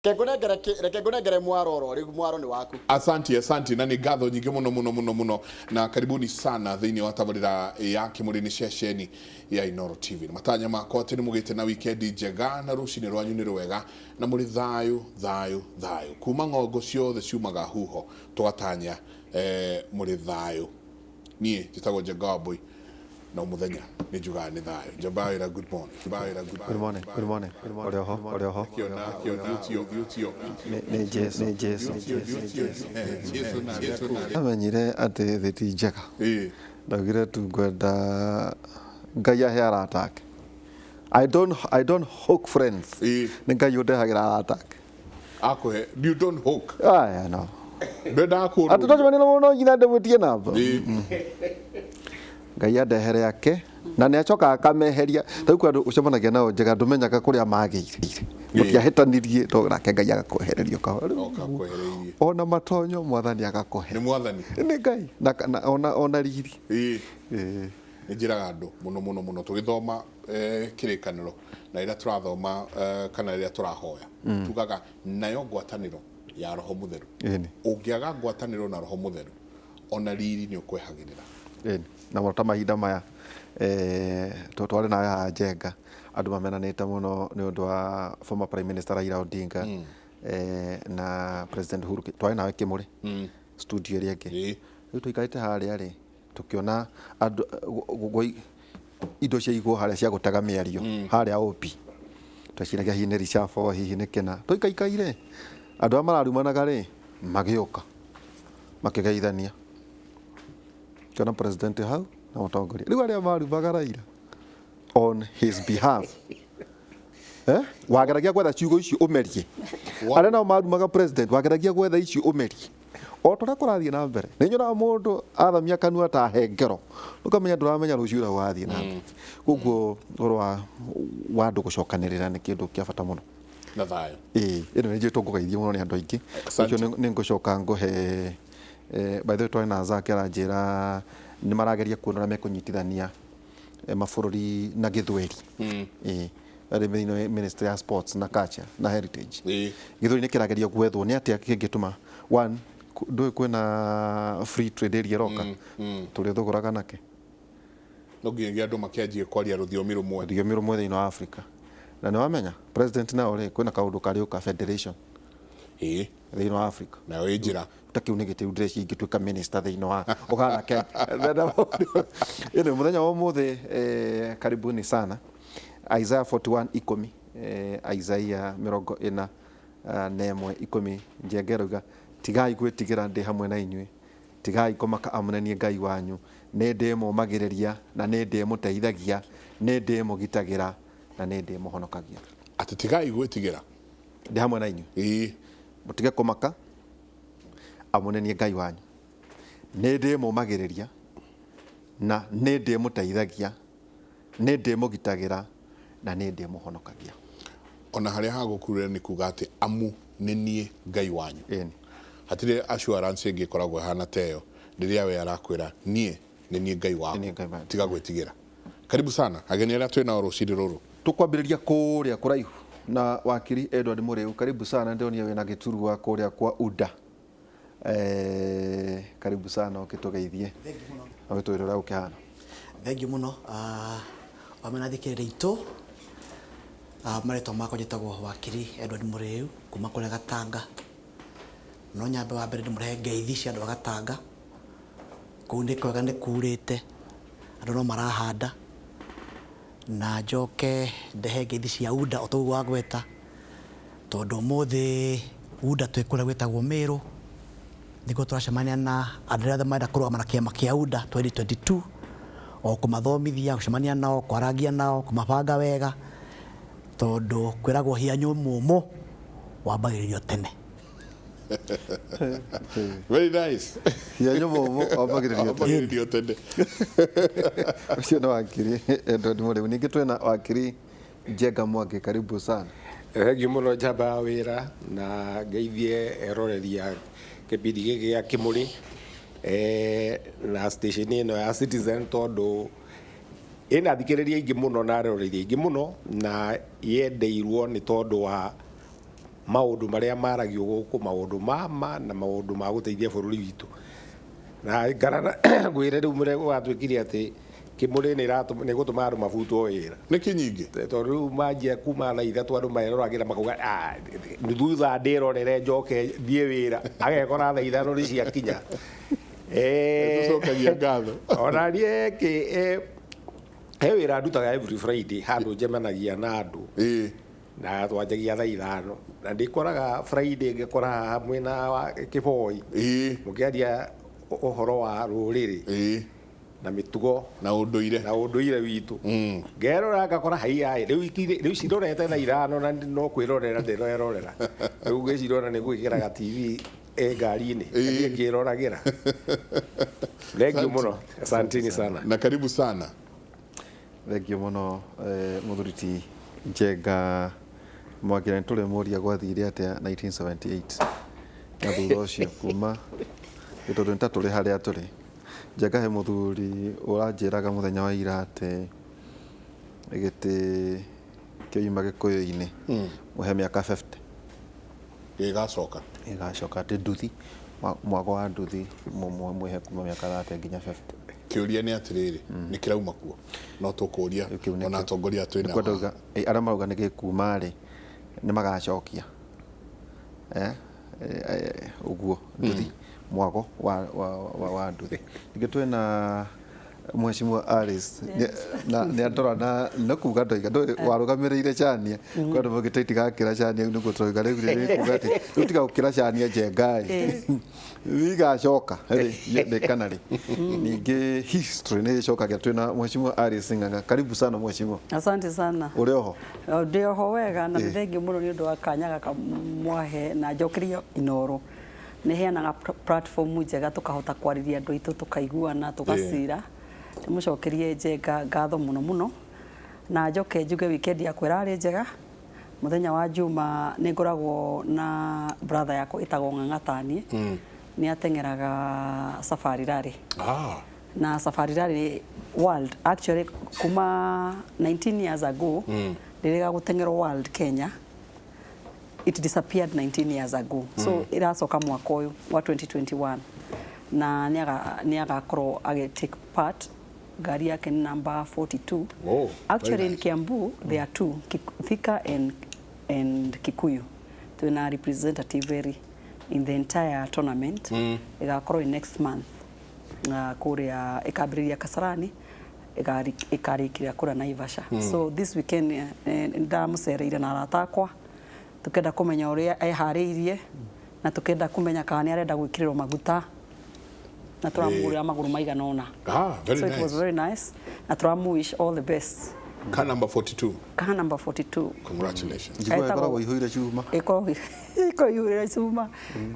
Reke ngũnengere mwaro rĩu mwaro nĩ waku. Asanti na nĩ ngatho nyingĩ mũno na karibuni sana thĩinĩ wa tabarĩra ya Kĩmũrĩ nĩ ceceni ya Inooro TV. Matanya makwa atĩ nĩ mũgĩte na weekend njega na rũcinĩ rwanyu nĩ rwega na mũrĩ thayũ kuma ng'ongo ciothe ciumaga huho tũgatanya mũrĩ thayũ. Niĩ njĩtagwo Njenga Wambui na mũthenya nĩ njugaga nĩ thayũ. Njambawĩra good morning. Good morning. Orioho. Nĩ Jesu. Amenyire atĩ thĩ ti njega. Ndaugire tu ngwenda Ngai ahe arata ake. I don't hook friends. Nĩ Ngai ũndehagĩra arata ake. Akũhe, you don't hook. Aya no. Ndenda akũrũ. Atũtũmane na mũno nginya ndĩmũtie namba. Ngai andehere ake na nĩ acoka akameheria. Rĩu kwandũ ũcemanagia nao njega ndũmenyaga kũrĩa magĩire. Mũtiahĩtanirie to nake Ngai agakwehererio kahora. Okakwehereirie. Ona matonyo mwathani agakũhe. Nĩ mwathani. Nĩ Ngai na ona riri. Njĩraga andũ mũno tũgĩthoma kĩrĩkanĩro na ĩrĩa tũrathoma kana ĩrĩa tũrahoya tugaga nayo ngwatanĩro ya Roho Mũtheru. Ũngĩaga ngwatanĩro na Roho Mũtheru ona riri nĩ ũkwehagĩrĩra. Na mota mahinda maya twarĩ nawe haha Njenga andũ mamenanĩte mũno nĩ ũndũ wa former Prime Minister Raila Odinga na President Uhuru twarĩ nawe Kĩmũrĩ studio ĩrĩa ĩngĩ. Rĩu tũikarĩte harĩa rĩ tukiona andũ indo cia igwo harĩa cia gũtega mĩario harĩa OP twaciragia hihi nĩ reshuffle hihi nĩ kĩna tũikaikaire andũ arĩa mararumanaga rĩ magĩũka makĩgeithania kana president hau na mũtongoria rĩu arĩa marumaga Raila on his behalf wageragia gwetha ciugo icio ũmerie arĩa nao marumaga president wageragia gwetha icio ũmerie o tũrĩa kũrathiĩ na mbere nĩ nyonaga mũndũ athamia kanua ta hengero ũkamenya ndũramenya rũciũ ũrĩa wathiĩ na mbere koguo ũhoro wa andũ gũcokanĩrĩra nĩ kĩndũ kĩa bata mũno na thayũ. Ĩno nĩ njĩtwo ngũgeithio mũno nĩ andũ aingĩ ũcio nĩ ngũcoka ngũhe by the way twarĩ na Zaki aranjĩra nĩ marageria kuona ũrĩa mekũnyitithania mabũrũri na gĩthweri arĩ Ministry ya Sports na Culture na Heritage gĩthweri nĩ kĩrageria gwethwo nĩ atĩa kĩngĩtũma one ndũĩ kwĩna free trade area roka tũrĩ thogораga nake no nginya andũ makĩanjie kwaria rũthiomi rũmwe thĩinĩ wa Africa na nĩ wamenya president nao rĩ kwĩna kaũndũ karĩũka federation thĩinĩ wa Africa nayo ĩ njĩra takiu nĩ gĩtĩu ndĩreci ingĩtuĩka minister thĩinĩ wa Uganda Kenya ĩno mũthenya wa ũmũthĩ karibuni sana Isaiah 41:10 Isaiah 41:10 Njenga rauga tigai gwĩtigĩra ndĩ hamwe na inyuĩ tigai kũmaka amunenie Ngai wanyu nĩ ndĩmũmagĩrĩria na nĩ ndĩmũteithagia nĩ ndĩmũgitagĩra na nĩ ndĩmũhonokagia atĩ tigai gwĩtigĩra ndĩ hamwe na inyuĩ mũtige kũmaka amunenie Ngai wanyu nĩ ndĩmũmagĩrĩria na nĩ ndĩmũteithagia nĩ ndĩmũgitagĩra na nĩ ndĩmũhonokagia ona harĩa hagũkurĩra nĩ kuga atĩ amu nĩ niĩ Ngai wanyu hatirĩ assurance ĩngĩ ĩkoragwo hana teyo rĩrĩa we arakwĩra niĩ nĩ niĩ Ngai waku tiga gwĩtigĩra. Karibu sana ageni arĩa twĩ nao rũcinĩ rũrũ tũkwambĩrĩria kũrĩa kũraihu na wakiri Edward Mũrĩu karibu sana ndĩonia wĩna gĩturwa kũrĩa kwa UDA karibu sana ũkĩtũgeithie na wĩtwĩre ũrĩa ũkĩhana. Thengiũ mũno wamena thikĩrĩria itũ marĩtwa makwa njĩtagwo wakiri Edward Mũrĩu kuma kũrĩa Gatanga no nyambe wa mbere ndĩmũrehe ngeithi cia andũ a Gatanga kũu nĩ kwega nĩ kurĩte andũ no marahanda na njoke ndehe ngeithi cia UDA o toguo wa gweta tondũ ũmũthĩ UDA twĩ kũrĩa gwĩtagwo Mĩrũ nĩguo tũracemania na andũ arĩa marenda kũrũgama na kĩama kĩa UDA 2022 o kũmathomithia gũcemania nao kwarangia nao kũmabanga wega tondũ kwĩragwo hianyo mũmũ wambagĩrĩrio tene. Very nice. Hianyo mũmũ wambagĩrĩrio tene. Ũcio nĩ wakiri Edward Mũrĩu. Ningĩ twĩna wakiri Njenga Mwangi karibu sana. Thengiũ mũno njamba wĩra na ngeithie eroreria kĩbindi gĩkĩ gĩa Kĩmũrĩ na station ĩno ya Citizen tondũ ĩna thikĩrĩria ingĩ mũno na aroreria ingĩ mũno na yendeirwo nĩ tondũ wa maundu maria maragio guku maundu mama na maundu ma guteithia bururi witu na ngarana gwire riu mure watwikire ati Kimuri ni gutuma andu mabutwo wira ni kinyingi to riu manjia kuma na ithatũ andu maroragira makuga thutha ndirorere njoke thie wira agekora thaa ithano ni ciakinya tucokagia ngatho ona nie ki he wira ndutaga every Friday handu njemanagia na andu na twanjagia thaa ithano na ndikoraga Friday ngikora hamwe na Kiboi mukiaria uhoro wa ruriri na mitugo na unduire witu ngerora ngakora haiya riu cirorete thaa ithano na no kwirorera ndirorera riu ngicirora ni gwikiraga TV ngari-ini ngĩroragira. Thank you muno, asanteni sana na karibu sana. Thank you muno Muthuriti Njenga mwakira ntule moria gwathire atia 1978 na thutha ucio kuma gĩtũtũ ntatũrĩ harĩa tũrĩ. Njenga he muthuri ũranjĩraga mũthenya wa ira atĩ gĩtĩ kĩoima Gĩkũyũ-inĩ mũhe mĩaka 50 igacoka atĩ nduthi mwako wa nduthi mũhe kuma mĩaka 30 nginya 50. Kiuria ni atiriri ni kirauma kuo no tukuria ona atongoria twina kwenda ara mauga ni gikuma ri ni magacokia uguo nduthi mwako wa nduthi ngi twina Mheshimiwa Alice ni andora na kuga ndoiga warugamirire Chania kwenda mugiteti gakira Chania ni gutoiga riu kuga ati utiga gukira Chania Njengai wigacoka ni kanari ningi history ni cokaga twina Mheshimiwa Alice Ng'ang'a. Karibu sana Mheshimiwa. Asante sana. Urioho ndioho wega na thengi muno ni undu wa kanyaga kamwahe na njokirio Inooro ni heanaga platform njega tukahota kwariria andu itu tukaiguana tukacira mucokerie Njenga ngatho muno muno na njoke njuge weekend ya kwirari njega. Muthenya wa Juma ni ngoragwo na brother yako itagwo Ng'ang'atani ni atengeraga Safari Rally na Safari Rally world actually kuma 19 years ago ririga gutengero world Kenya it disappeared 19 years ago so iracoka mwaka uyu wa 2021 na niaga korwo age take part gari yake number 42. Actually in Kiambu there are two, Thika and Kikuyu. Tuna representative in the entire tournament igakorwo next month kuria ikabiriria Kasarani ikarikira kura Naivasha. So this weekend ndamucereire na aratakwa tukenda kumenya uria ehariirie na tukenda kumenya kana ni arenda gwikiriro maguta na turamugurira maguru maigana ona. Very so nice. It was very nice na turamuwish all the best. Car number 42. Car number 42. Congratulations. Njiko ihuire cuma. Iko ihuire cuma.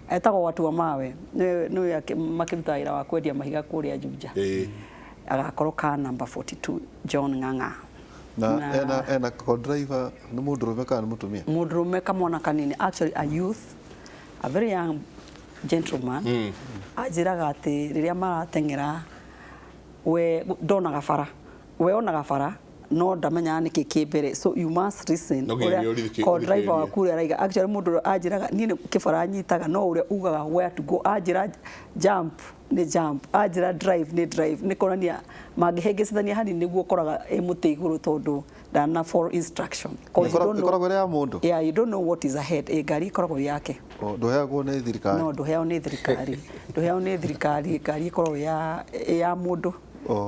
Etagwo watu wa mawe. No makiruta ira wa kwendia mahiga kuria Juja. Agakorwo car number 42 John Ng'ang'a. Na ena co-driver ni mundurume kana mutumia? Mundurume kamwana kanini, actually a youth, a very young gentleman. Ajiraga ati riria maratengera we ndonaga bara. We onaga bara no ndamenya niki kimbere, so you must listen. Co-driver wa kure araiga actually mundu ajiraga ni kibara nyitaga no uria ugaga where to go, ajira jump ni jump, ajira drive ni drive, ni konania magihegecithania hani niguo koraga muti iguru tondu dana for instruction because you don't know. Yeah, you don't know what is ahead. Gari koragwo yake nduheagwo ni thirikari? No, nduheagwo ni thirikari. Nduheagwo ni thirikari, gari koragwo ya mundu.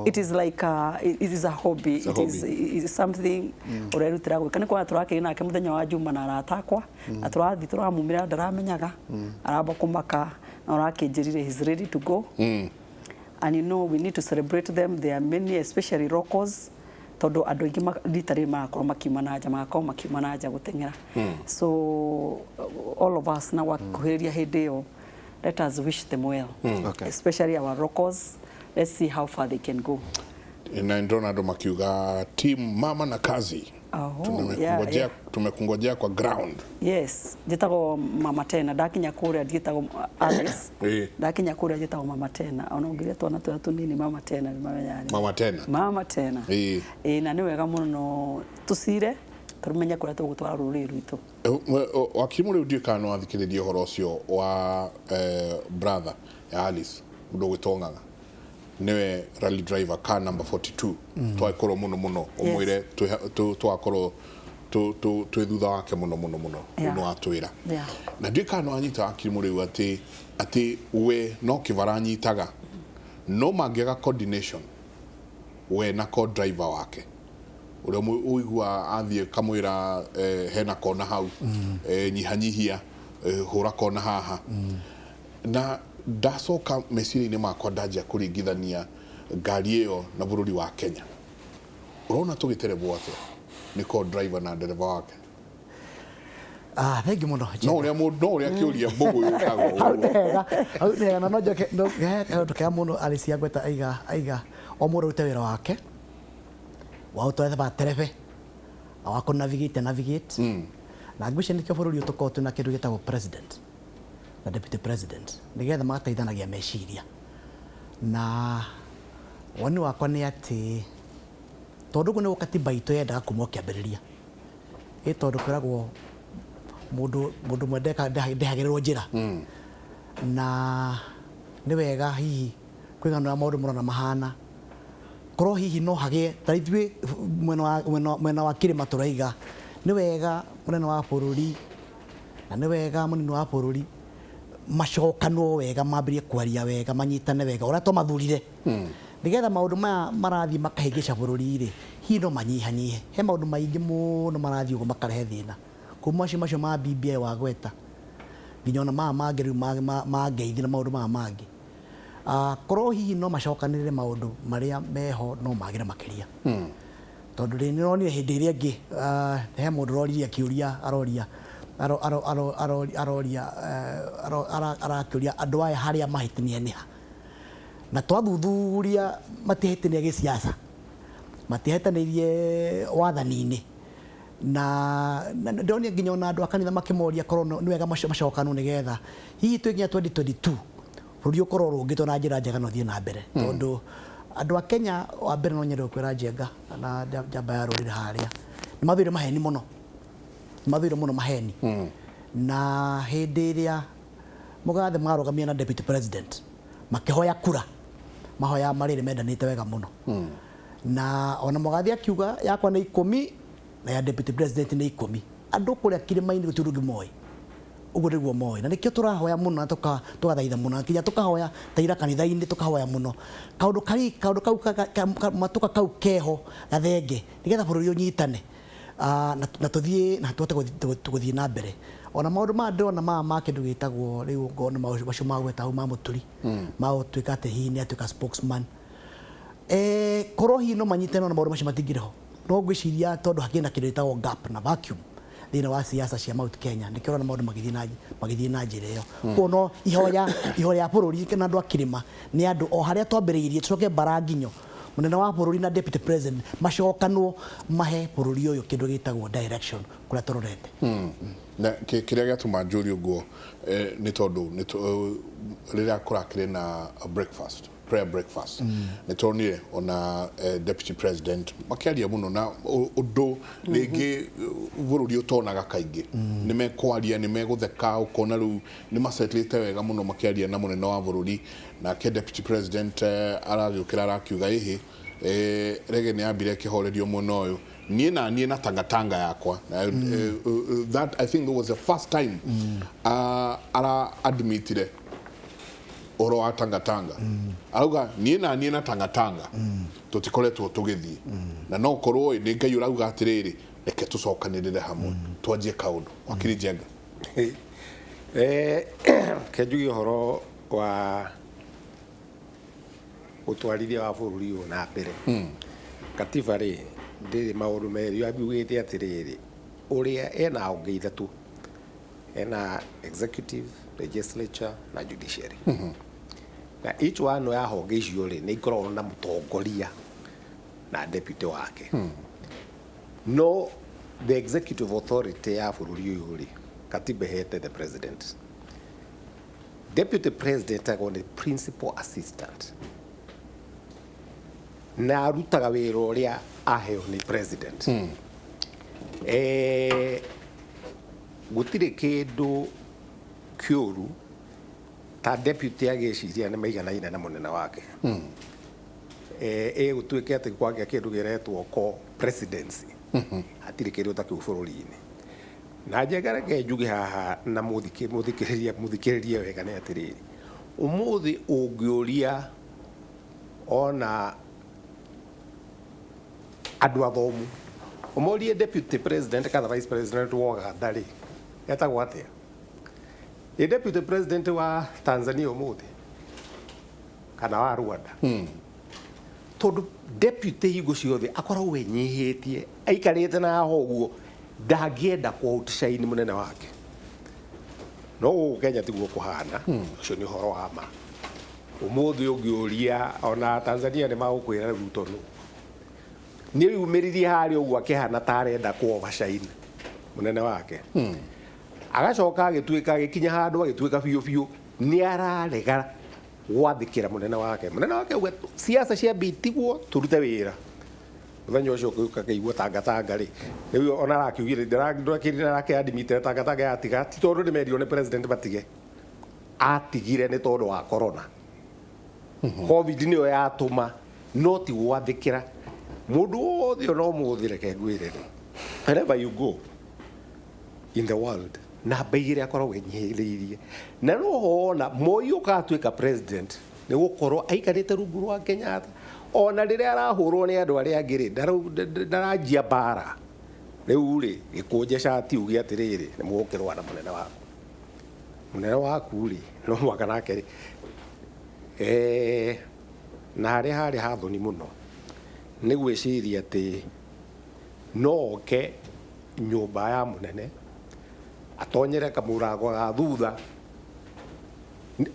It is like it is a hobby. It is something urerutira gwika. Ni kwa turakiri nake muthenya wa Juma na aratakwa na turathi turamumira ndaramenyaga aramba kumaka na urakinjirire he's ready to go. And you know we need to celebrate them. There are many, especially locals, tondu andu aingi litari marakorwo makiuma na nja gutengera. So all of us na wakuhiriria hindi iyo, let us wish them well. Especially our locals. Let's see how far they can go. Na ndona ndo makiuga team mama na kazi. Tumekungojea kwa ground. Yes, jitago mama tena dakinya kuria jitago Alice. Dakinya kuria jitago mama tena. Onaongiria twana tunini mama tena ni mamenyani. Mama tena. Mama tena. Na ni wega muno tusire tumenye kuria tugutwara ruriri rwitu wakiri muri ndio kana wathikiririe horo cio wa brother ya Alice mundu gwitongaga niwe rally driver car number 42 twakorwo muno umwire twakorwo tu thutha wake muno no atwira na ndio kana wanyita akiri muri ati we no kivaranyitaga no magega coordination we na co-driver wake uria uigua athie kamwira hena kona hau nyihanyihia hura kona haha na ndacoka meciria-inĩ makwa ndanja kũringithania ngari ĩyo na bũrũri wa Kenya urona tũgĩterebwo atĩa nĩ co-driver na ndereba wake thank you muno no ũrĩa kĩũria mbũgũ yũkagwo na no njoke ndũkĩa mũno Alicia Ngweta aiga o mũndũ rute wĩra wake wa ũtwetha terebe wa navigate na ngwĩciria nĩkĩo bũrũri ũtũkorwo twĩna kĩndũ gĩtagwo president na deputy president nigetha magateithanagia meciria na woni wakwa nĩ atĩ tondu guo nĩ katiba itũ yendaga kuma kĩambĩrĩria tondu kwĩragwo mũndũ mwendeka ndehagĩrĩrwo njĩra na nĩ wega hihi kwĩganũra maũndũ mũrona mahana korwo hihi no hagĩe ta ithuĩ mwena wa kĩrĩma tũraiga nĩ wega mũnene wa bũrũri na nĩ wega mũnene wa bũrũri macokanwo wega mambirie kwaria wega manyitane wega ũrĩa tũmathurire nigetha maũndũ maya marathiĩ makahĩngĩca bũrũri-rĩ hihi no manyihanyihe he maũndũ maingĩ mũno marathiĩ ũguo makarehe thĩna kuma macio ma BBI wa Gweta nginya ona maya mangĩ rĩu ma ngeithi na maũndũ maya mangĩ korwo hihi no macokanĩrĩre maũndũ marĩa meho no magĩre makĩria tondũ nĩ nĩronire hĩndĩ ĩrĩa ĩngĩ he mũndũ ũroririe akĩũria arakĩũria andũ aya harĩa mahĩtania nĩha na twathuthuria matihĩtania gĩsiasa matihĩtanĩirie wathani-inĩ na ndĩronire nginya ona andũ a kanitha makĩmoria korwo nĩ wega macokanwo nĩgetha hihi twĩkinya 2022 bũrũri ũkorwo ũrũngĩtwo na njĩra njega na ũthiĩ na mbere tondũ andũ a Kenya wa mbere no nyende kwĩra Njenga na njamba ya rũrĩrĩ harĩa nĩ mathũire maheni mũno maheni na hĩndĩ ĩrĩa mũgathe marũgamia na deputy president makĩhoya kura mahoya marĩrĩ mendanĩte wega mũno na ona mũgathe akiuga yakwa nĩ 10 na ya deputy president nĩ 10 andũ kũrĩa kĩrĩma-inĩ gũtirĩ ũngĩ moĩ ũguo nĩguo moĩ na nĩkĩo tũrahoya mũno na tũgathaitha mũno nginya tũkahoya taira kanitha-inĩ tũkahoya mũno kaũndũ kau matuka kau keho gathenge nĩgetha bũrũri ũnyitane na tũthiĩ na tũhote gũthiĩ na mbere ona maũndũ ma ndĩrona ma kĩndũ gĩtagwo rĩu ngona macio ma Gweta hau ma mũturi ma gũtuĩka atĩ hihi nĩ atuĩka spokesman korwo hihi no manyitane na maũndũ macio matingĩrĩ ho no ngwĩciria tondũ hakĩrĩ na kĩndũ gĩtagwo gap na vacuum thĩinĩ wa siasa cia Mount Kenya nĩkĩo ũrona maũndũ magĩthiĩ na njĩra ĩyo koguo no ihoya ya bũrũri na andũ a kĩrĩma nĩ andũ o harĩa twambĩrĩirie tũcoke bara nginyo munene wa bũrũri na deputy president macokanwo mahe bũrũri ũyũ kĩndũ gĩtagwo direction kũrĩa tũrorete na kĩrĩa gĩatũma njũrie ũguo nĩ tondũ rĩrĩa kũrakĩrĩ na prayer breakfast nĩ tuonire ona deputy president makĩaria mũno na ũndũ rĩngĩ bũrũri ũtonaga kaingĩ nĩ mekwaria nĩ megũtheka ũkona rĩu nĩ macetlĩte wega mũno makĩaria na mũnene wa bũrũri nake deputy president aragĩũkĩra arakiuga ĩhĩ rege nĩ ambire kĩhorerio mwena ũyũ niĩ na tangatanga yakwa that I think that was the first time ara admitire oro wa tangatanga arauga niĩ na tangatanga tutikoretwo tugĩthiĩ na no korwo nĩ Ngai ũrauga atĩrĩrĩ reke tũcokanĩrĩre hamwe twanjie kaũndũ wakiri Njenga kenjuge ũhoro wa ũtwarithia wa bũrũri ũyũ na mbere katiba rĩ ndĩrĩ maũndũ merĩ abiugĩte atĩrĩrĩ ũrĩa ena honge ithatũ ena executive legislature na judiciary na each one ya honge icio rĩ nĩ ikoragwo na mũtongoria na deputy wake no the executive authority ya bũrũri ũyũ rĩ katiba hete the president deputy president agwo nĩ principal assistant na arutaga wĩra ũrĩa aheo nĩ president gutire kindu kiuru ta deputy agiciria nĩ maiganaine na mũnene wake gũtuĩke atĩ kwagĩa kĩndũ gĩretwo co-presidency hatirĩ kĩndũ ta kĩu bũrũri-inĩ na njegereke njuge haha na mũthikĩrĩrie wega nĩ atĩrĩrĩ ũmũthĩ ũngĩũria ona andũ athomu ũmũrie deputy president kana vice president wa Uganda rĩ etagwo atĩa deputy president wa Tanzania ũmũthĩ kana wa Rwanda tondũ deputy hingo ciothe akoragwo enyihĩtie aikarĩte na haha ũguo ndangĩenda kũ-outshine mũnene wake no gũkũ Kenya tiguo kũhana ũcio nĩ ũhoro wa ma ũmũthĩ ũngĩũria ona Tanzania nĩ magũkwĩra Ruto nĩ yumĩririe harĩa ũguo akĩhana ta arenda kũ-overshine mũnene wake agacoka agĩtuĩka agĩkinya handũ agĩtuĩka biũ biũ nĩ ararega gwathĩkĩra mũnene wake uga siasa ciambi itigwo turute wĩra mũthenya ũcio ũkĩuka kĩigua tangatanga rĩ rĩu ona arakiugire ndĩrakĩrira admit tangatanga yatiga ti tondũ nĩ merio nĩ president batige atigire nĩ tondũ wa corona covid nĩyo yatũma no ti gwathĩkĩra mũndũ wothe no mũthĩ reke ngwĩre wherever you go in the world namba igĩrĩ akoragwo enyihĩrĩirie na no ona Moi ũkatuĩka president nĩ gũkorwo aikarĩte rungu rwa Kenyatta ona rĩrĩa arahũrwo nĩ andũ arĩa angĩ ndaranjia mbara rĩu rĩ gĩkũnje cati uge atĩrĩrĩ nĩ mũgũkĩrũa na mũnene waku rĩ no mwaka nake rĩ na harĩa harĩ hathoni mũno nĩ gwĩciria atĩ no oke nyũmba ya mũnene atonyere kamũrango ga thutha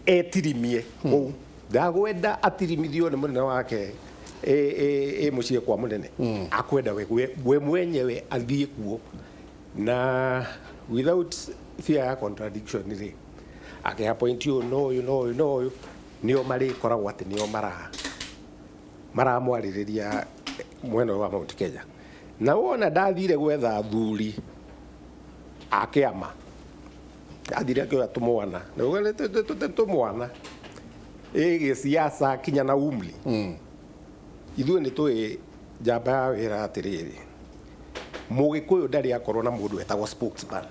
etirimie kũu ndagwenda atirimithio nĩ mũnene wake mũciĩ kwa mũnene akwenda we mwenyewe athiĩ kuo na without fear ya contradiction rĩ akĩappoint ũyũ nĩo marĩkoragwo atĩ nĩo maramwarĩrĩria mwena wa Mount Kenya na wona ndathire gwetha thuri akĩama athire akĩoya tũmwana tũmwana siasa kinya na umri ithuĩ nĩ tũĩ njamba ya wĩra atĩrĩrĩ mũgĩkũyũ ndarĩ akorwo na mũndũ etagwo spokesman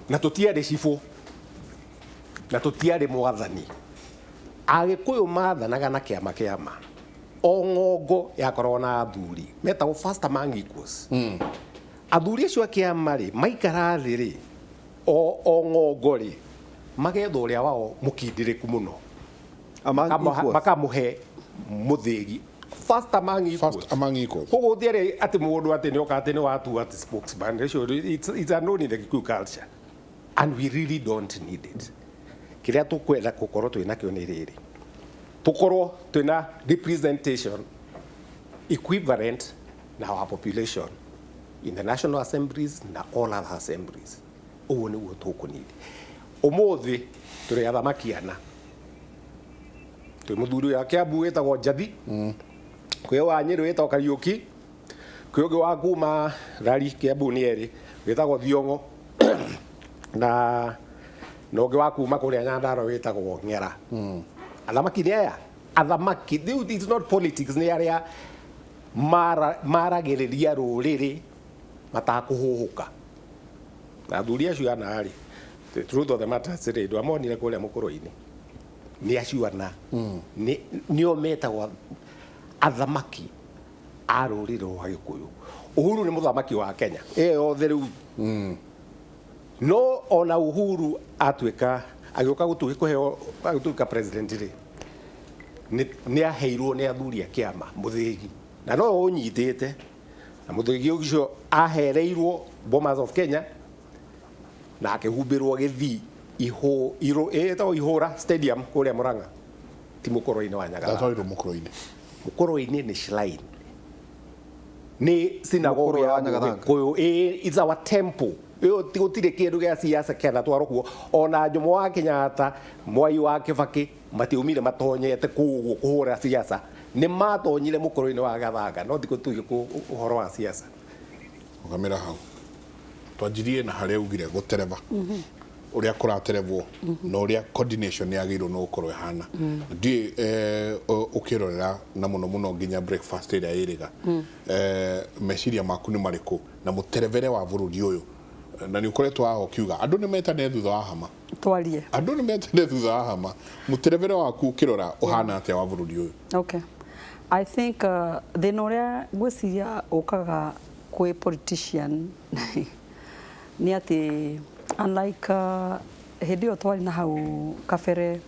na tũtiarĩ cibũ na tũtiarĩ mwathani agĩkũyũ maathanaga na kĩama o ng'ongo yakorwo na athuri metagwo first among equals athuri acio a kĩama rĩ maikara thĩ rĩ o ng'ongo rĩ magetha ũrĩa wao mũkindĩrĩku mũno makamũhe mũthĩgi first among equals koguo thiarĩ atĩ mũndũ atĩ nĩoka atĩ nĩ watu atĩ spokesman it's a known in the Kikuyu culture and we really don't need it kĩrĩa tũkwenda gũkorwo twĩnakĩo nĩ rĩrĩ tũkorwo twĩna representation equivalent na our population in the national assemblies na all other assemblies ũguo nĩguo tũkũnidi ũmũthĩ tũrĩ athamaki ana twĩ mũthuri wa Kiambu wĩtagwo Njathi kwĩ wa Nyĩrĩ wĩtagwo Kariũki kwĩ ũngĩ wa kuma Rari Kiambu nĩ erĩ wĩtagwo Thiong'o na ũngĩ wa kuma kũrĩa Nyandarua wĩtagwo Ng'era athamaki nĩ aya athamaki it's not politics nĩ arĩa maragĩrĩria rũrĩrĩ matakũhũhũka na athuri acio ana rĩ the truth of the matter is rĩ ndwamonire kũrĩa mũkũrũ-inĩ nĩ acio ana nĩo metagwo athamaki a rũrĩrĩ rwa Gĩkũyũ Uhuru nĩ mũthamaki wa Kenya yothe rĩu no ona Uhuru atuĩka agĩũka gũtuĩka president rĩ nĩ aheirwo nĩ athuri a kĩama mũthĩgi na no ũnyitĩte na mũthĩgi ũcio ahereirwo Bomas of Kenya na akĩhumbĩrwo gĩthii Ihũra stadium kũrĩa Murang'a ti mũkũrũ-inĩ wa Nyagathanga mũkũrũ-inĩ nĩ shrine nĩ synagogue ya Gĩkũyũ it's our temple gũtirĩ kĩndũ gĩa siasa kĩana twarwo kuo ona Jomo wa Kenyatta Mwai wa Kibaki matiumire matonyete kũguo kũhũra siasa nĩ matonyire mũkũrũ-inĩ wa Gathanga no thikũ tuge ũhoro wa siasa ukamira hau twanjirie na haria ugire gutereva uria kuraterevwo na uria coordination yagirwo no ukorwo ihana ndi ukirorera na muno nginya breakfast ira iriga meciria maku ni mariku na muterevere wa bururi uyu na ni ukoretwo aho kiuga andu ni metane thutha wa hama twarie andu ni metane thutha wa hama muterevere waku ukirora uhana atia wa bururi uyu. Okay, I think thina uria gwiciria ukaga kwi politician ni ati unlike hindi yo twari na hau kabere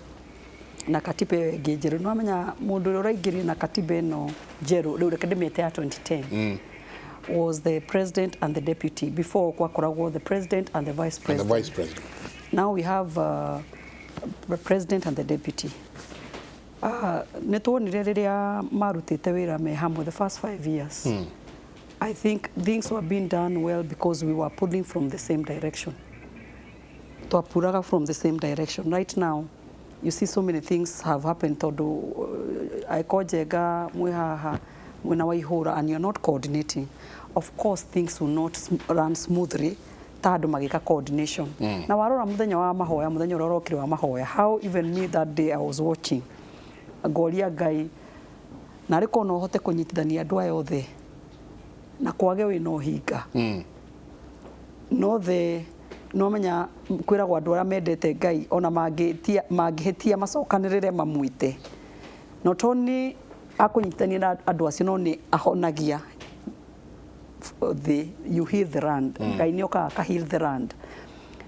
na katiba ĩngĩ njerũ no amenya mũndũ ũrĩa ũraingĩrire na katiba ĩno njerũ rĩu reke ndĩmĩte ya 2010 was the president and the deputy. Before kwakoragwo the president and the vice president. And the vice president. Now we have the president and the deputy. Nĩ tuonire rĩrĩa marutĩte wĩra me hamwe the first 5 years. I think things were being done well because we were pulling from the same direction. Twapuraga from the same direction. Right now, you see so many things have happened. Tondu Aiko mwe haha mwena Waihura and you're not coordinating. Of course, things will not run smoothly. Tado magika coordination. Na warora muthenya wa mahoya, muthenya ũrĩa ũrokire wa mahoya. How even me that day I was watching. Goria Ngai na ariko no hote kunyitithania andu aya othe na kwage wina uhinga no menya kwiragwo andu aria mendete Ngai ona mangihitia macokanirire mamwite not only akunyitithania na andu acio no ni ahonagia you heal the land Ngai ni oka heal the land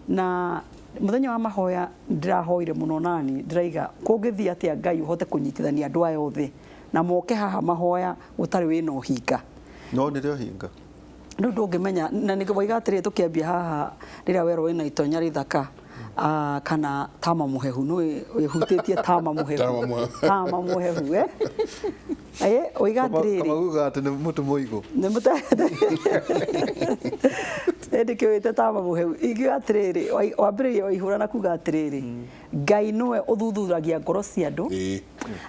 na muthenya wa mahoya ndirahoire muno nani ndiraiga kungithia atia Ngai uhote kunyitithania andu aya othe na moke haha mahoya gutari wina uhinga no ni rio hinga ndu ndungimenya na nigwaiga atiri tukiambia haha riria wero wina itonya rithaka kana tama muhehu no wihutitie tama muhehu oiga atiri kama uga ati ni mutu muigo ni mutu ndikĩwĩte tama muhehu igi atiri wambĩrĩria Waihura na kuga atiri Ngai nowe uthuthuragia ngoro cia andu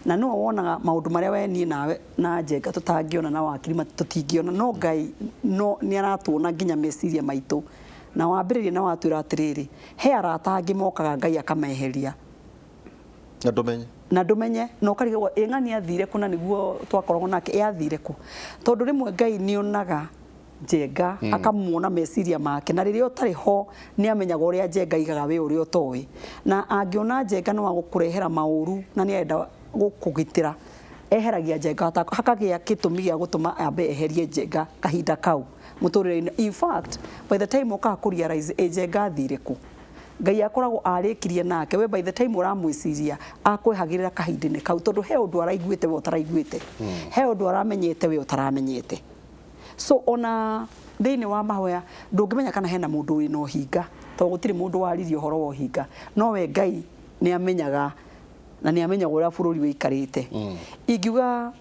na no wonaga maundu maria we nie nawe na Njenga tutangiona na wakiri tutingiona no Ngai no ni aratuona nginya meciria maitu na wambĩrĩria na watwira atiri he arata angi mokaga Ngai akameheria na ndumenye no karigwo ng'ani athire kuna niguo twakoragwo nake athire ku tondu rimwe Ngai nionaga Njenga akamuona meciria make na riria utari ho ni amenyaga uria Njenga igaga we uria utowi na angiona Njenga no agukurehera mauru na ni enda gukugitira eheragia Njenga hakagia kitumi gia gutuma ambe eherie Njenga kahinda kau muturire in fact by the time oka kurealize Njenga athire ku Ngai akoragwo arikirie nake we by the time uramwiciria akwehagirira kahindine kau tondu he undu araiguite we utaraiguite he undu aramenyete we utaramenyete so ona thiini wa mahoya ndungimenya kana hena mundu wina uhinga to gutiri mundu waririe uhoro wa uhinga no we Ngai ni amenyaga na ni amenyaga uria bururi wikarite ingiuga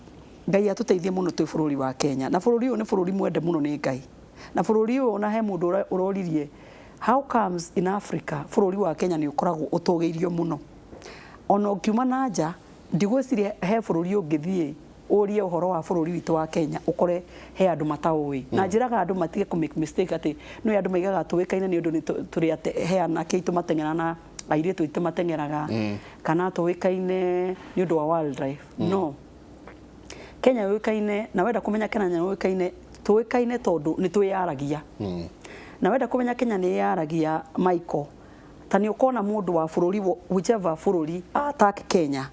Ngai atuteithie muno twi bururi wa Kenya na bururi uyu ni bururi mwende muno ni Ngai na bururi uyu ona he mundu uroririe how comes in Africa bururi wa Kenya ni ukoragwo utogeirio muno ona ukiuma nanja ndigwiciria he bururi ungithie urie uhoro wa bururi witu wa Kenya ukore he andu mataui na njiraga andu matige ku make mistake ati no andu maigaga tuwikaine ni undu ni turi ate he anake itu matengera na airitu itu matengeraga kana tuwikaine ni undu wa wildlife no Kenya wikaine na wenda kumenya Kenya wikaine tuwikaine tondu ni twiyaragia na wenda kumenya Kenya ni yaragia Michael tani ukona mundu wa bururi whichever bururi attack Kenya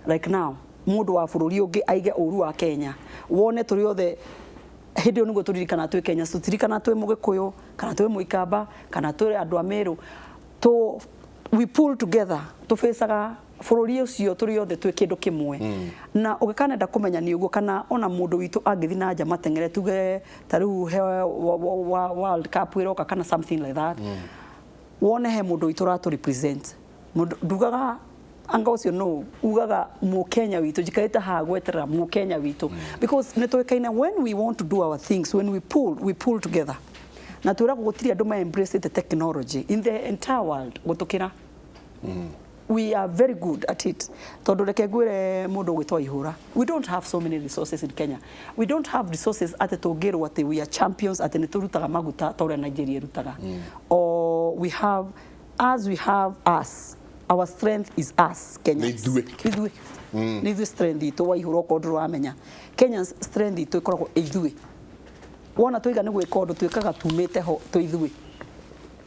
like now mundu wa bururi ungi aige uru wa Kenya wone turi othe hindi nigo turirikana twi Kenya tutirikana twi Mugikuyu kana twi Muikamba kana twi andu Ameru to we pull together to faceaga bururi ucio turi othe twi kindu kimwe na ugikanenda kumenya ni uguo kana ona mundu witu angithi na nja matengere tuge tariu he World Cup iroka kana something like that wone he mundu witu ra to represent ndugaga anga ucio no ugaga mu Kenya witu jikaita ha gwetera mu Kenya witu because netwekaina when we want to do our things when we pull together na tura gutiri andu ma embrace the technology in the entire world gutukira we are very good at it. Tondu reke ngwire mundu gwitwa Ihura. We don't have so many resources in Kenya. We don't have resources ate tungirwo ati we are champions ati ni turutaga maguta tore Nigeria rutaga. Or we have us. Our strength is us, Kenyans. Nithu strength itu wa Ihura ko nduru amenya. Kenyans strength itu ikoragwo ithui. Wona twiga ni gwika undu twikaga tumite ho tuithui.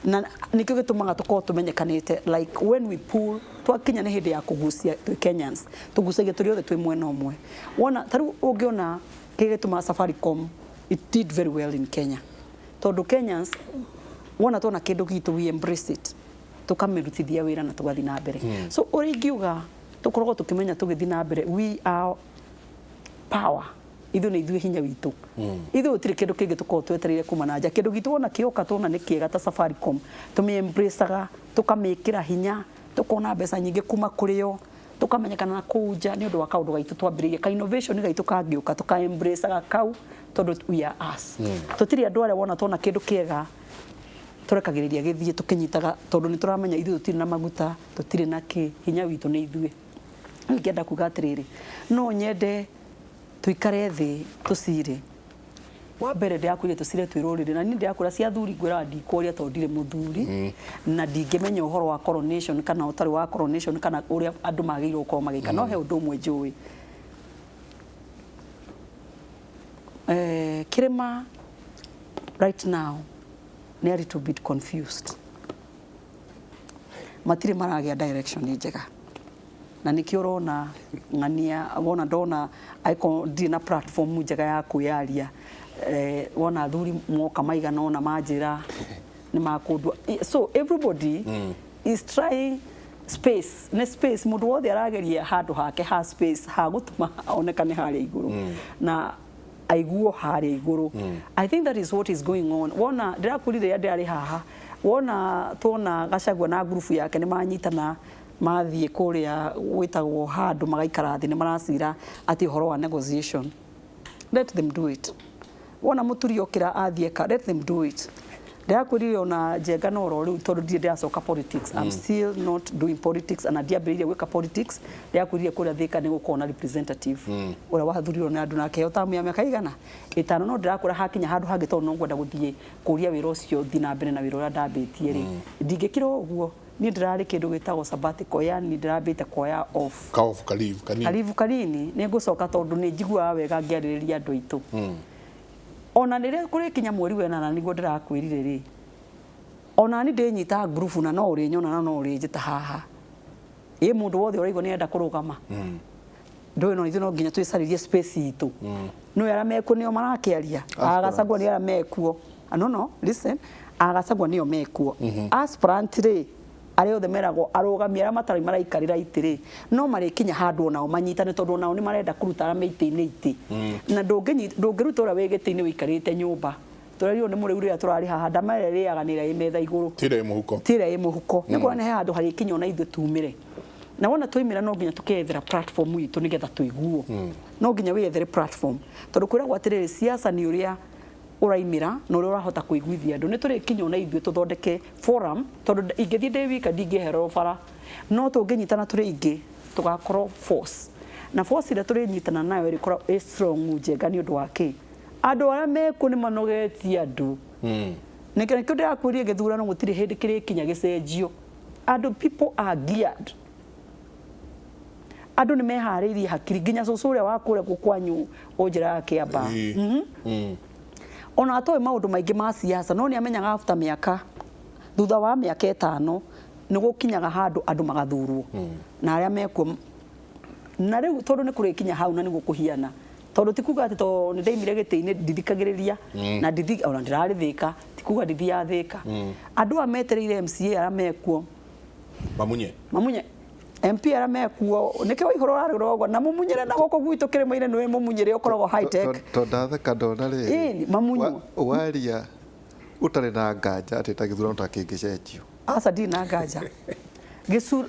Na nikio gitumaga tukorwo tumenyekanite, like when we pull twakinya ni hindi ya kugucia Kenyans tugucagia turi othe twi mwena umwe. Wona taru ungiona kigituma Safaricom it did very well in Kenya, tondu Kenyans wona tona kindu gitu we embrace it tukamirutithia wira na tugathi na mbere. So uri ngiuga tukoragwo tukimenya tugithi na mbere, we are power. Ithu ni ithuĩ hinya witũ. Ithuĩ gũtirĩ kĩndũ kĩngĩ tũkorwo twetereire kuma na nja. Kĩndũ gitũ wona kĩoka tuona nĩ kĩega ta Safaricom, tũmĩ-embrace-aga, tũkamĩkĩra hinya, tũkona mbeca nyingĩ kuma kũrĩ o, tũkamenyekana na kũu nja nĩ ũndũ wa kaũndũ gaitũ twambĩrĩirie. Ka innovation gaitũ kangĩũka tũka-embrace-aga kau tondũ we are us. Tũtirĩ andũ arĩa wona tuona kĩndũ kĩega tũrekagĩrĩria gĩthiĩ tũkĩnyitaga tondũ nĩ tũramenya ithuĩ tũtirĩ na maguta, tũtirĩ na kĩ, hinya witũ nĩ ithuĩ. Ngĩenda kuga atĩrĩrĩ, no nyende tuikare thĩ tucire. Wa mbere ndiakwire tucire twirũrĩrĩ, na niĩ ndiakũra cia athuri ngwĩra ndikũria tondũ ndirĩ mũthuri na ndingĩmenya ũhoro wa coronation kana ũtarĩ wa coronation kana ũrĩa andũ magĩrĩirwo gũkorwo magĩka. No he ũndũ ũmwe njũĩ, Kĩrĩma right now nĩ a little bit confused. Matirĩ maragĩa direction njega. Na nikio rona ngania wona ndona icon dina platform njega ya kuyaria wona athuri moka maigana ona manjira ni makundwa. So everybody is trying space ne space mundu wothe arageria handu hake ha space ha gutuma onekane haria iguru na aiguo haria iguru. I think that is what is going on. Wona ndirakurire ya ndari haha wona tuona Gachagua na group yake ni manyitana mathie kuria witagwo handu magaikara thi ni maracira ati horo wa negotiation. Let them do it. Wona muturi okira athie ka, let them do it. Ndakwirire ona Njenga no ro riu tondu ndie ndacoka politics. I'm still not doing politics and ndiambiririe gwika politics. Ndakwirire kuria Thika ni gukona representative ura wathurirwo na andu nake tamu ya miaka igana itano. No ndirakura hakinya handu hangi tondu no ngwenda guthie kuria wira ucio thi na mbere na wira uria ndambitie ri ndingikira uguo. Ni ndirari kindu gitagwo sabbatical, yani ndirambite koya off kalivu kanini ni ngucoka tondu ni njigua wega ngiaririria andu aitu. Ona nire kuri kinya mweri wenana niguo ndirakwirire ri ona ni ndinyita group na no uri nyona na no uri njita haha mundu wothe uraigwa ni enda kurugama ndoe no ithu no nginya twicaririe space itu no yara meku nio marakiaria Gachagua ni yara mekuo no listen Gachagua nio mekuo aspirant ri ari othe meragwo arugamia ara matari maraikarira itiri no mari kinya handu onao manyitane tondu onao ni marenda kuruta ara meite-ini iti na ndungiruta ura wigiti-ini wikarite nyumba turario ni muri uria turari haha ndamere riaga ni rai metha iguru tira i muhuko ni kwa ne handu hari kinya ona ithu tumire na wona tuimira no nginya tukethera platform itu nigetha tuiguo no nginya wethere platform tondu kwira gwatiriri siasa ni uria uraimira no uri urahota kuiguithia andu ni turi kinya ona ithu tuthondeke forum tondu ingithi ndewika ndingihero bara no tunginyitana turi ingi tugakorwo force na force ira turi nyitana nayo iri korwo strong Njenga ni undu wake andu ara meku ni manogetie andu nikene kindu yakwirie githurano gutiri hindi kiri kinya gicenjio andu people are geared andu ni mehariirie hakiri nginya cucu uria wakure gukwanyu unjira yake aba ona atoe maundu maingi ma siasa no ni amenyaga after miaka thutha wa miaka 5 ni gukinyaga handu andu magathurwo na aria mekuo na riu tondu ni kurikinya hau na ni gukuhiana tondu tikuga ati to ni ndaimire giti-ini ndithikagiriria na ndithi ona ndirari Thika tikuga ndithi ya Thika andu ametereire MCA aria mekuo mamunye MP ara mekuo nikio ihoro rarugwo na mumunyire na goko gwitu Kĩrĩma-inĩ nĩ mumunyire ukoragwo high tech to ndatheka ndona ri mamunyu waria utari na nganja ati ta githurano ta kĩngĩcenjio asa ndi na nganja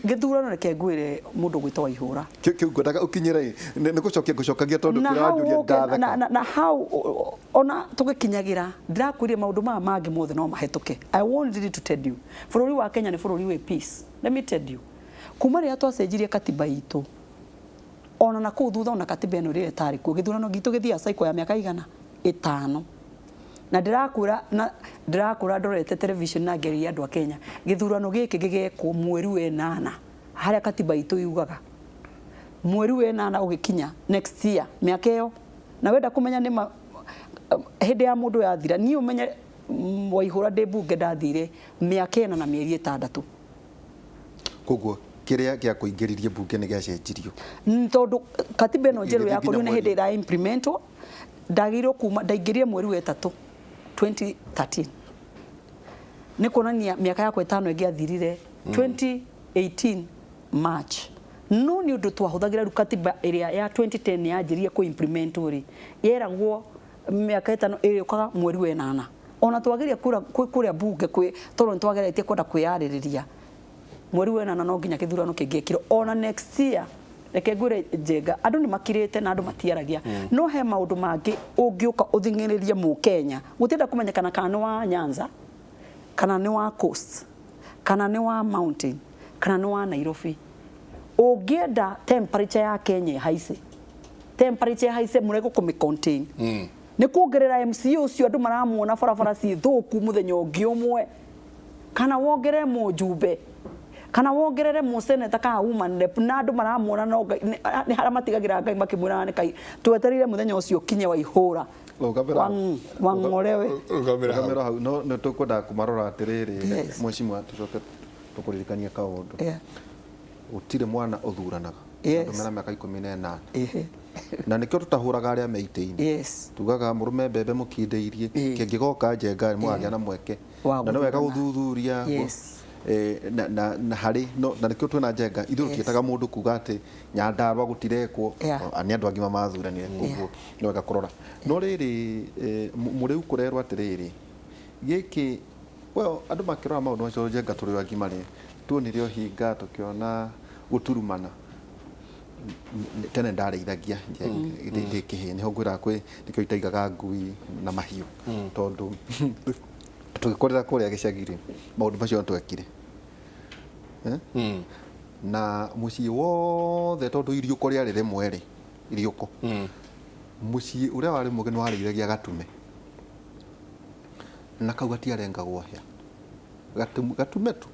githurano reke ngwire mundu gwitwa Ihura kiu ngwendaga ukinyire ni gucokagia tondu kirajuria ndatheka na how ona tugikinyagira ndirakwirie maundu ma mangi mothe no mahituke. I wanted to tell you bururi wa Kenya ni bururi we peace. Let me tell you kuma rĩrĩa twacenjirie katiba itũ ona na kũu thutha ona katiba ĩno rĩrĩa ĩtarĩ kuo gĩthurano gitũ gĩthiaga cycle ya mĩaka igana 5 na ndĩrakũra ndorete television na ngeria andũ a Kenya gĩthurano gĩkĩ gĩgekwo mweri wa 8 harĩa katiba itũ yugaga mweri wa 8 ũgĩkinya next year mĩaka ĩyo na wenda kũmenya nĩ hĩndĩ ya mũndũ yathira niĩ ũmenye Waihũra ndĩ mbunge ndathire mĩaka 4 na mĩeri 6 koguo kiria gĩa kũingĩririe mbunge nĩ gĩacenjirio tondũ katiba ĩno njerũ yakwo nĩ hĩndĩ ĩra implementwo ndagĩrĩirwo kuma ndaingĩrire mweri wa 3 2013 nĩ kuonania mĩaka yakwa 5 ĩngĩathirire 2018 March no nĩ ũndũ twahũthagĩra rĩu katiba ĩrĩa ya 2010 yanjirie kũ implement rĩ yeragwo mĩaka 5 ĩrĩũkaga mweri wa 8 ona twageria kũrĩa mbunge tondũ nĩ twageretie kwenda kwĩyarĩrĩria mweri wa 8 no nginya gĩthurano kĩngĩekirwo ona next year reke ngwĩre Njenga andũ nĩ makirĩte na andũ matiaragia no he maũndũ mangĩ ũngĩũka ũthing'ĩrĩrie Mũkenya gũtĩenda kũmenyekana kana nĩ wa Nyanza kana nĩ wa Coast kana nĩ wa Mountain kana nĩ wa Nairobi ũngĩenda temperature ya Kenya haice temperature haice mũrego kũmĩ contain nĩ kuongerera MCA ũcio andũ maramuona barabara ci thũku mũthenya ũngĩ ũmwe kana wongerere mũjumbe kana wongerere mũseneta kana woman rep na andũ maramuona no nĩ harĩa matigagĩra Ngai makĩmwĩra nĩ Kai twetereire mũthenya ũcio kinye Waihũra wang'orewe Rugamira hau no nĩ tũkwenda kũmarora atĩrĩrĩ mheshimiwa tũcoke tũkũririkania kaũndũ gũtirĩ mwana ũthuranaga andũ mena mĩaka 18 na nĩkĩo tũtahũraga arĩa meitĩini tugaga mũrũme mbembe mũkindĩirie kĩngĩgoka Njenga mwagĩa na mweke na nĩ wega gũthuthuria na harĩ na nĩkĩo twĩna Njenga ithuĩ tũtiĩtaga mũndũ kuga atĩ Nyandarua gũtirekwo nĩ andũ agima mathuranire koguo nĩ wega kũrora no rĩrĩ mũrĩu kũrerwo atĩrĩrĩ gĩkĩ andũ makĩrora maũndũ macio Njenga tũrĩ agima rĩ tuonire ũhinga tũkĩona gũturumana tene ndarĩithagia ndĩkĩhĩ nĩho ngwĩra kwĩ nĩkĩo itaigaga ngui na mahiũ tondũ tũgĩkorera kũrĩa gĩcagi-rĩ maũndũ macio twekire na mũciĩ wothe tondũ iriũko rĩarĩ rĩmwe-rĩ iriũko mũciĩ ũrĩa warĩ mũgeni warĩithagia gatume na kau gatiarengagwo hĩa gatume tu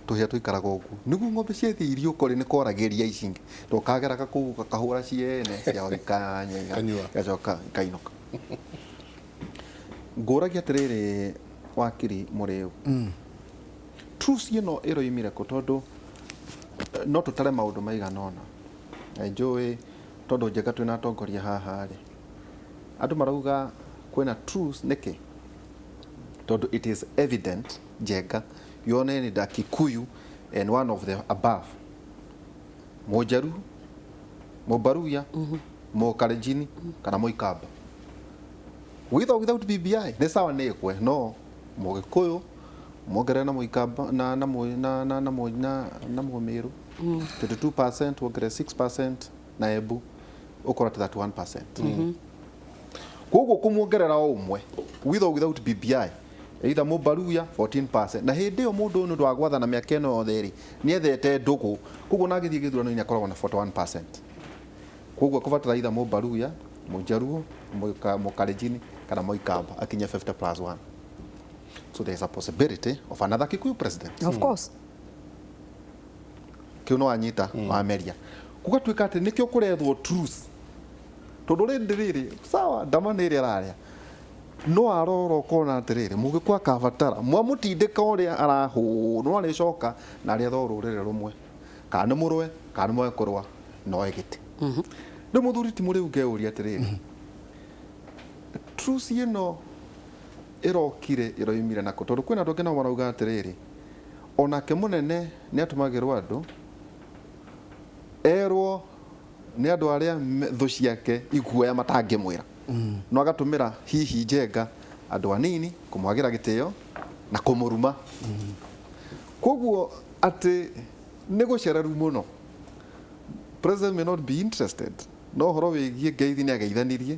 tuhia tuikaraga ũguo nĩguo ng'ombe ciathi iriũko nĩ koragĩria ici ingĩ tũkageraga kũu kakahũra ciene ciao ikanyega gacoka ikainũka ngũragia atĩrĩrĩ wakiri mũrĩu truce ĩno ĩroimire kũ tondũ no tũtare maũndũ maigana ũna njũĩ tondũ Njenga twĩna atongoria haha-rĩ andũ marauga kwĩna truce nĩkĩ tondũ it is evident Njenga yone ni da Kikuyu and one of the above Mojaru Mobaruya Mokalenjin kana Moikamba without BBI ni sawa nekwe no Mogikuyu mogere na Moikamba na Momeru 32% wogere 6% na Embu ukora 31% koguo kumuongerera umwe without BBI either Mobaruya 14% na hĩndĩ ĩyo mũndũ nĩ ũndũ wa gwathana mĩaka ĩno yothe rĩ nĩ ethete ndũgũ koguo na agĩthiĩ gĩthurano-inĩ akoragwo na 41% koguo kũbatara either Mobaruya Mojaruo Mokalenjin kana Moikamba akinya 50+1 so there is a possibility of another Kikuyu president of course kĩu no anyita wa Ameria gũgatuĩka atĩ nĩkĩo kũrethwo truce tondũ rĩrĩ sawa ndama nĩ ĩrĩa ararĩa no aroro kona atĩrĩrĩ mũgĩkwa akabatara mwamũtindĩka ũrĩa arahũ no arĩcoka na arĩa thorũrĩre rũmwe kana mũrwe kana mwe kũrwa no egĩte nĩ mũthuri ti mũrĩu ngeũria atĩrĩrĩ truce ĩno ĩrokire ĩroimire nako tondũ kwĩna andũ angĩ nao marauga atĩrĩrĩ onake mũnene nĩ atũmagĩrwo andũ erwo nĩ andũ arĩa thũ ciake iguoya matangĩmwĩra no agatũmĩra hihi Njenga andũ anini kũmwagira gĩtĩo na kũmũruma koguo atĩ nĩ gũcereru mũno president may not be interested no horo wĩgiĩ ngeithi nĩ ageithanirie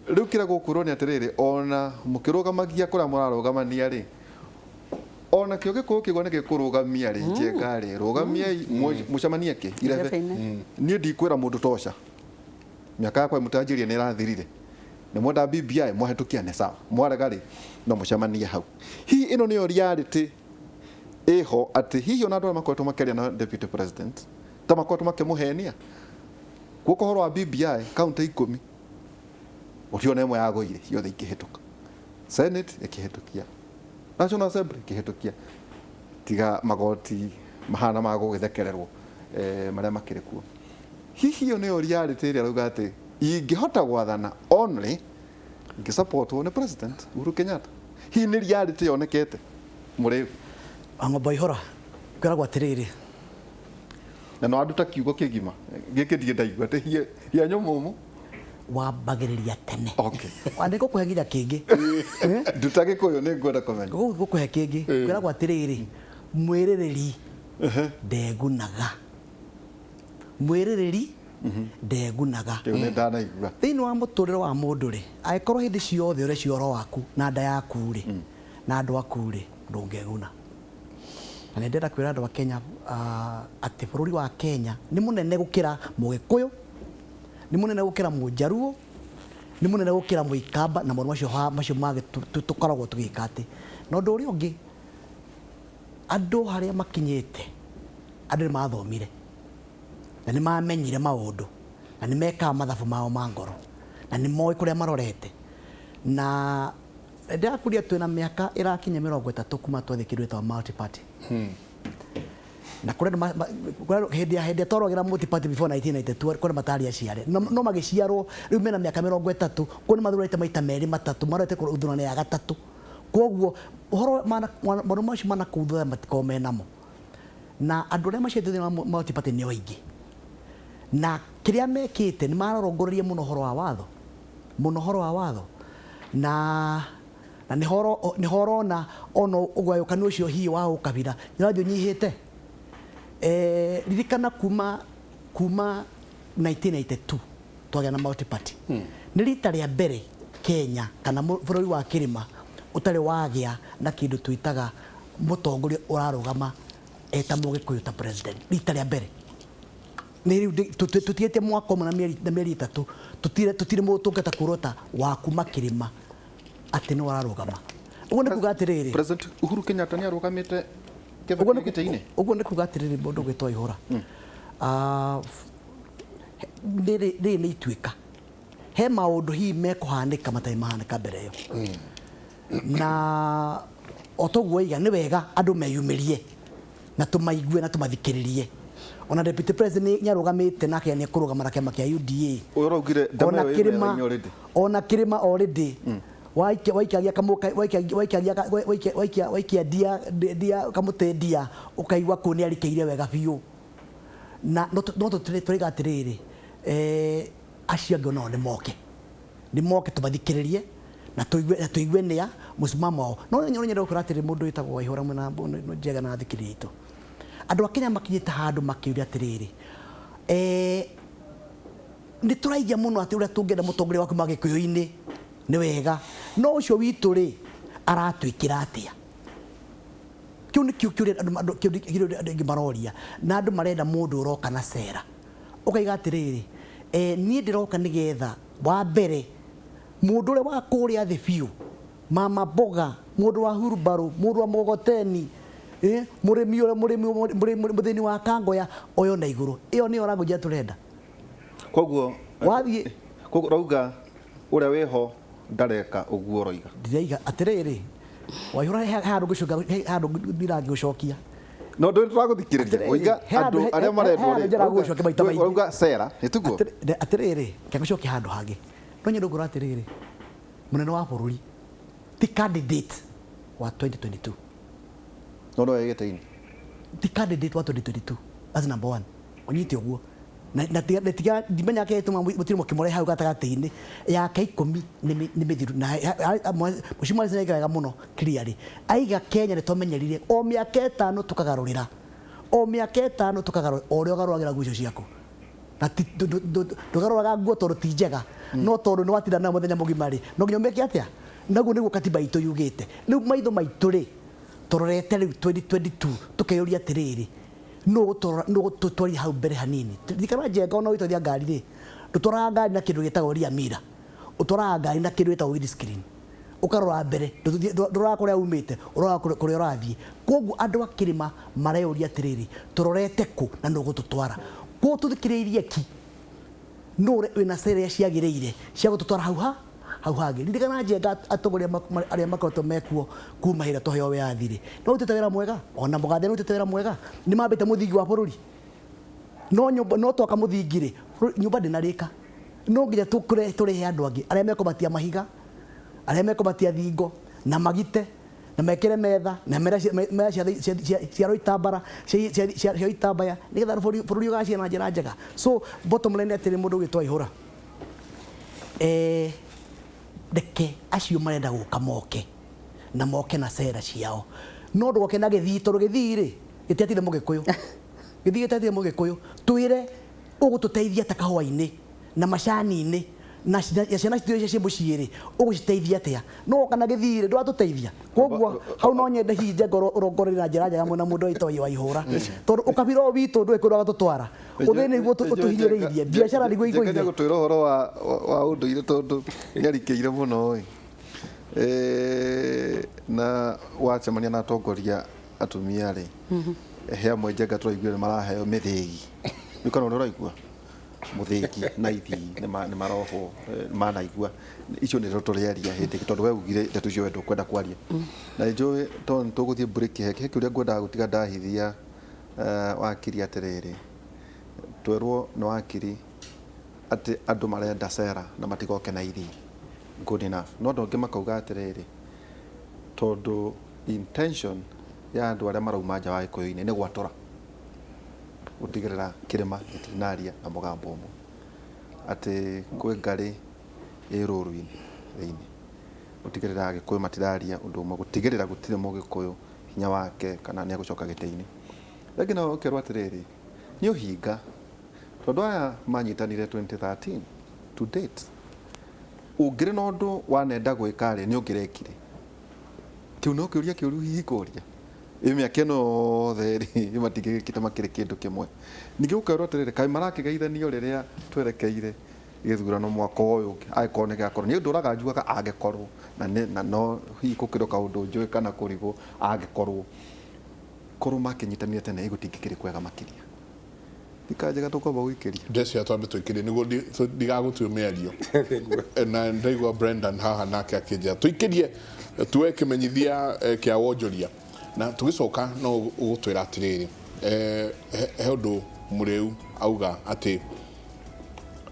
rĩu kĩrĩa gũkũrwo nĩ atĩrĩrĩ ona mũkĩrũgamagia kũrĩa mũrarũgamania rĩ ona kĩo gĩkũyũ kĩgwa nĩ gĩkũrũgamia rĩ Njenga rĩ rũgamiai mũcemanie kĩ irebe niĩ ndikwĩra mũndũ toca mĩaka yakwa mũtanjĩria nĩ ĩrathirire nĩ mwenda BBI mwahetũkia sawa mwarega rĩ no mũcemanie hau hihi ĩno nĩyo reality ĩho atĩ hihi ona andũ arĩa makoretwo makĩaria na deputy president ta makoretwo makĩmũhenia guoko horo wa BBI kaunti 10 ũkiona ĩmwe yagũire yothe ikĩhetũka Senate ĩkĩhetũkia National Assembly ĩkĩhetũkia tiga magoti mahana ma gũgĩthekererwo marĩa makĩrĩ kuo hihi ĩyo nĩyo reality ĩrĩa arauga atĩ ingĩhota gwathana only ingĩsupportwo nĩ president Uhuru Kenyatta hihi nĩ reality yonekete mũrĩu Ang'ombe ihora kwĩragwo atĩrĩrĩ na no andu ta kiugo kĩgima gĩkĩ ndiĩ ndaigua atĩ hia nyũmũmũ wambagĩrĩria tene okay wandĩko kũhe nginya kĩngĩ nduta gĩkũyũ nĩ ngwenda komenya gũkũhe kĩngĩ kwĩragwo atĩrĩrĩ mwĩrĩrĩri ndegunaga mwĩrĩrĩri ndegunaga kĩu nĩ ndanaigua thĩinĩ wa mũtũrĩre wa mũndũ rĩ angĩkorwo hĩndĩ ciothe ũrĩ cioro waku na nda yaku rĩ na andũ aku rĩ ndũngeguna na nĩ ndĩrenda kwĩra andũ a Kenya atĩ bũrũri wa Kenya nĩ mũnene gũkĩra Mũgĩkũyũ nĩ mũnene gũkĩra Mũjaruo nĩ mũnene gũkĩra Mũikamba na maũndũ macio mangĩ tũkoragwo tũgĩka atĩ na ũndũ ũrĩa ũngĩ andũ harĩa makinyĩte andũ nĩ mathomire na nĩ mamenyire maũndũ na nĩ mekaga mathabu mao ma ngoro na nĩ moĩ kũrĩa marorete na ndĩrakuria twĩna mĩaka ĩrakinya 30 kuma twathĩkĩrĩtwo wa multi party na kũrĩa hĩndĩ twarogera multi party before 1992 kũrĩa matari aciare no magĩciarwo rĩu mena mĩaka 30 kũrĩa mathurĩte maita merĩ matatũ marorete gũthurana ya gatatũ koguo ũhoro maũndũ macio manakũthũra matikoo menamo na andũ arĩa maciarĩtwo thĩinĩ wa multi party nĩo aingĩ na kĩrĩa mekĩte nĩ marorongoreria mũno ũhoro wa watho na nĩ horona ono ũgayũkanu ũcio hihi wa ũkabira nĩrathiĩ ũnyihĩte ririkana kuma 1982 twagĩa na multi party nĩ rita rĩa mbere Kenya kana bũrũri wa kĩrĩma ũtarĩ wagĩa na kĩndũ twĩtaga mũtongoria ũrarũgama eta Mũgĩkũyũ ta president rita rĩa mbere nĩ rĩu tũtiĩte mwaka ũmwe na mĩeri 3 tũtirĩ mũtungata kũrota wa kuma kĩrĩma atĩ nĩ wararũgama ũguo nĩ kuga atĩrĩrĩ President Uhuru Kenyatta nĩ arũgamĩte gĩtĩ-inĩ ũguo nĩ kuga atĩrĩrĩ mũndũ gwĩtwo Ihũra rĩrĩ nĩ ituĩka he maũndũ hihi mekũhanĩka matarĩ mahanĩka mbere ĩyo na o toguo iga nĩ wega andũ meyumĩrie na tũmaigue na tũmathikĩrĩrie ona deputy president nĩ arũgamĩte nake nĩ kũrũgama na kĩama kĩa UDA ũraugire ona kĩrĩma already waikia dia kamũte ndia ũkaigua kũ nĩ arikĩire wega biũ na no tũrĩga atĩrĩrĩ acio angĩ nao nĩ moke tũmathikĩrĩrie na tũigue nĩa mũsimamo wao no nyenda gũkora atĩrĩ mũndũ wĩtagwo Ihũra mwena Njega na athikĩrĩrie itũ andũ a Kenya makinyĩte handũ makĩũria atĩrĩrĩ nĩ tũraigia mũno atĩ ũrĩa tũngĩenda mũtongoria waku Magĩkũyũ-inĩ nĩ wega no ũcio witũ rĩ aratwĩkĩra atĩa kĩu nĩ kĩũria andũ aingĩ maroria na andũ marenda mũndũ ũroka na cera ũkaiga atĩrĩrĩ niĩ ndĩroka nĩgetha wa mbere mũndũ ũrĩa wa kũrĩa thĩ biũ Mama Mboga mũndũ wa Hurumbarũ mũndũ wa Mogoteni mũthĩni wa Kangoya oyo na igũrũ ĩyo nĩyo rangu tũrenda koguo wathiĩ rauga ũrĩa wĩho ndareka ũguo ũroiga ndiraiga atĩrĩrĩ Waihũra handũ ndirangĩgũcokia no ndũ tũragũthikĩrĩria oiga andũ arĩa marendwo rauga cera nĩtuguo atĩrĩrĩ kĩagũcokia handũ hangĩ no nyenda gũkũra atĩrĩrĩ mũnene wa bũrũri ti candidate wa 2022 no no gĩtĩ-inĩ ti candidate wa 2022 as number 1 onyite ũguo na tiga ndimenya kĩtũma mũtirĩ mũkĩmũrehe hau gatagatĩ-inĩ yake 10 nĩ mĩthiru na mũcimari nĩaigaga mũno clearly aiga Kenya nĩ tũmenyerire o mĩaka 5 tũkagarũrĩra o mĩaka 5 tũkagarũrĩra o ũrĩa ũgarũragĩra nguo icio ciaku na ndũgarũraga nguo tondũ ti njega no tondũ nĩ watinda na mũthenya mũgima rĩ no nginya ũmeke atĩa naguo nĩguo katiba itũ yugĩte rĩu maitho maitũ rĩ tororete riu 2022 tukeyuria atiriri no tutwari hau mbere hanini ndikana Njenga ona witothia ngari ri ndutwaraga ngari na kindu gitagwo Mira utwaraga ngari na kindu gitagwo windscreen ukarora mbere ndurora kuria umite urora kuria urathie koguo andu akirima mareyuria atiriri turorete ku na no gututwara ko tuthikiriirie ki no wina seria ciagiriire cia gututwara hau hagi ndikana Njenga atongoria aria makoretwo mekuo kuma hira tuheo wiathire no utete wira mwega ona mugathe no utete wira mwega ni mambite muthingi wa bururi no nyumba no twaka muthingire nyumba ndinarika no nginya turihe andu angi aria mekubatia mahiga aria mekubatia thingo na magite na mekire metha na mera cia roitambara cia itambaya nigetha bururi ugacia na njira njega so bottom line atiri mundu gitwa ihura deke acio marenda guka moke na cera ciao no ndoke na githii toru githii gitiatire mugikuyu githii gitiatire mugikuyu twire ugututeithia ta kahwa-ini na macani-ini na ciana citio cia muciiri uguciteithia atia no kana githii ndwatuteithia koguo hau no nyende hinje ngoro urongoreri na njira njega mwena mundu witwa wa ihura tondu ukabira witu ndwikura gatutwara uthini guo tuhinyiriirie biacara niguo igũire gutwira uhoro wa unduire tondu nyarikiire muno na wacemania na atongoria atumia ri he amwe Njenga turaigua maraheo mithigi nikona uri uraigua muthiki na ithi ni maroho manaigua icio ni roturiaria hindi tondu we ugire ndeto cio wendo kwenda kwaria na njui tondu tuguthie break heke uria ngwendaga gutiga ndahithia wakiri atiriri twerwo no wakiri ati andu marenda cera na matigoke na ithi good enough no ndonge makauga atiriri tondu intention ya andu aria marauma nja wa Gikuyu-ini ni gwatura utigirira kirima gitinaria na mugambo umwe ati kwi ngari iruru-ini thiini utigirira Gikuyu matiraria undu umwe gutigirira gutire Mugikuyu hinya wake kana ni agucoka gite-ini lakini no kerwa atiriri ni uhinga tondu aya manyitanire 2013 to date ungire no ndu wanenda gwikari ni ungirekire kiu no kiuria kiuru hihi kuria miaka ino theri matigikite makire kindu kimwe ningi ukarwo atiriri kai marakigeithanio riria twerekeire githurano mwaka uyu agikorwo ni gakorwo ni undu uraganjugaga agikorwo na no hihi gukiroka undu njui kana kurigo agikorwo korwo makinyitanire tene igutingikire kwega makiria Njenga tukwamba gwikiria ndeci atwambe twikirie niguo ndigagutue miario na ndaigua Brendan haha nake akinjira twikirie tuwe kimenyithia kia wonjoria na tugicoka no ugutwira atiriri he undu muriu auga ati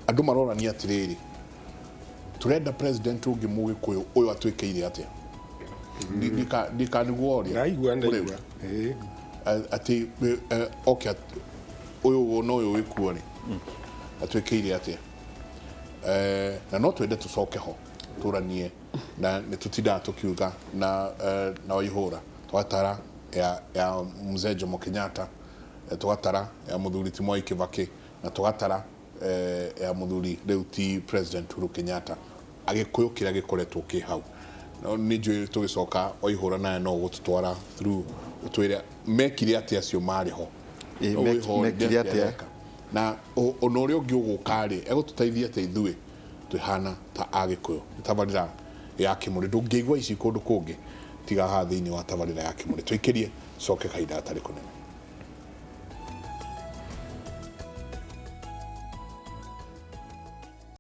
andu marorania atiriri turenda president ungi Mugikuyu uyu atwikeire atia ndikaniguoria naigua ati okay uyu no uyu wikuo ri atwikeire atia na no twende tucoke ho turanie na nitutinda tukiuga na Waihura twatara ya Mzee Jomo Kenyatta twatara ya muthuri ti Mwai Kibaki na twatara ya muthuri riu ti President Uhuru Kenyatta Agikuyu kiria gikoretwo ki hau no ni njui tugicoka Waihura naye no gututwara through utwire mekire atia acio mari ho mekire atia na onorio ungi ugukari egututeithia te ithui twihana ta Agikuyu tabarira ya Kimuri ndungigwa ici kundu kungi tiga ha thiini wa tabarira ya Kimuri twikirie coke kaida atari kunene